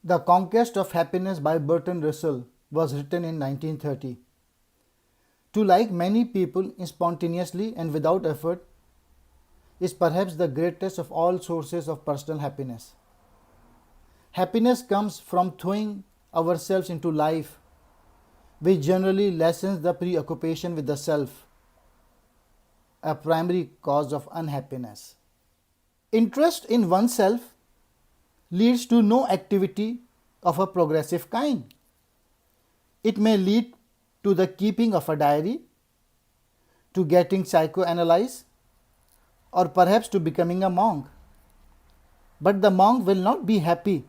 The Conquest of Happiness by Bertrand was written in 1930. To like many people spontaneously and without effort is perhaps the greatest of all sources of personal happiness. Happiness comes from throwing ourselves into life, which generally lessens the preoccupation with the self, a primary cause of unhappiness. Interest in oneself leads to no activity of a progressive kind. It may lead to the keeping of a diary, to getting psychoanalyzed, or perhaps to becoming a monk. But the monk will not be happy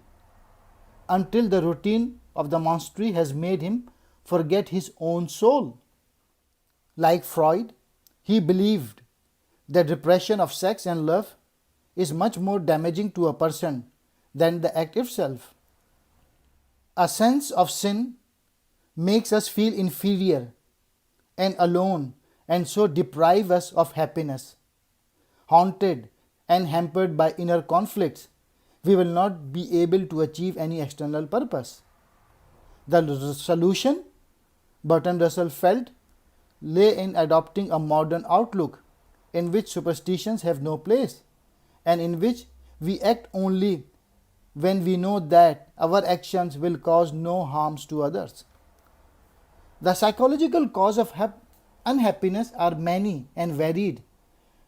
until the routine of the monastery has made him forget his own soul. Like Freud, he believed that repression of sex and love is much more damaging to a person than the act itself. A sense of sin makes us feel inferior and alone and so deprive us of happiness. Haunted and hampered by inner conflicts, we will not be able to achieve any external purpose. The solution, Bertrand Russell felt, lay in adopting a modern outlook in which superstitions have no place and in which we act only when we know that our actions will cause no harms to others. The psychological cause of unhappiness are many and varied,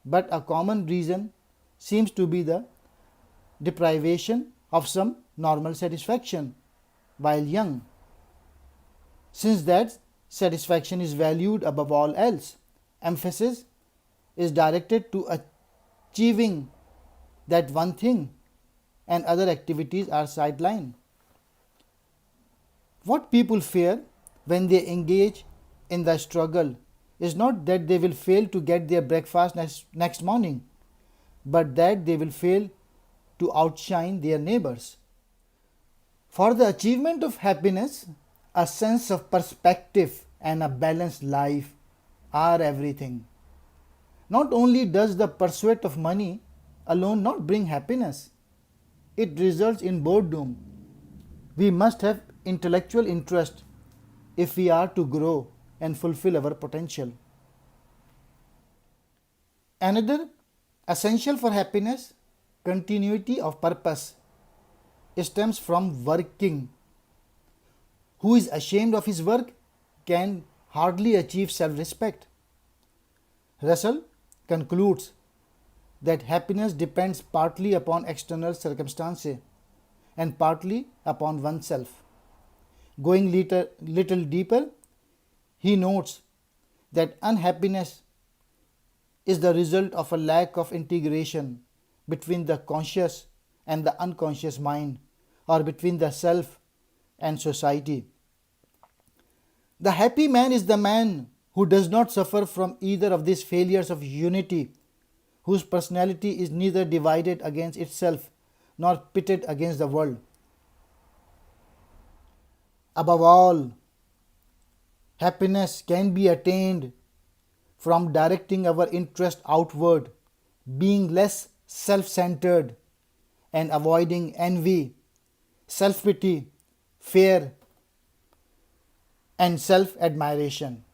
but a common reason seems to be the deprivation of some normal satisfaction while young. Since that satisfaction is valued above all else, emphasis is directed to achieving that one thing and other activities are sidelined. What people fear when they engage in the struggle is not that they will fail to get their breakfast next morning, but that they will fail to outshine their neighbors. For the achievement of happiness, a sense of perspective and a balanced life are everything. Not only does the pursuit of money alone not bring happiness, it results in boredom. We must have intellectual interest if we are to grow and fulfill our potential. Another essential for happiness, continuity of purpose, stems from working. Who is ashamed of his work can hardly achieve self-respect. Russell concludes that happiness depends partly upon external circumstances and partly upon oneself. Going little deeper, he notes that unhappiness is the result of a lack of integration between the conscious and the unconscious mind, or between the self and society. The happy man is the man who does not suffer from either of these failures of unity, whose personality is neither divided against itself nor pitted against the world. Above all, happiness can be attained from directing our interest outward, being less self-centered, and avoiding envy, self-pity, fear, and self-admiration.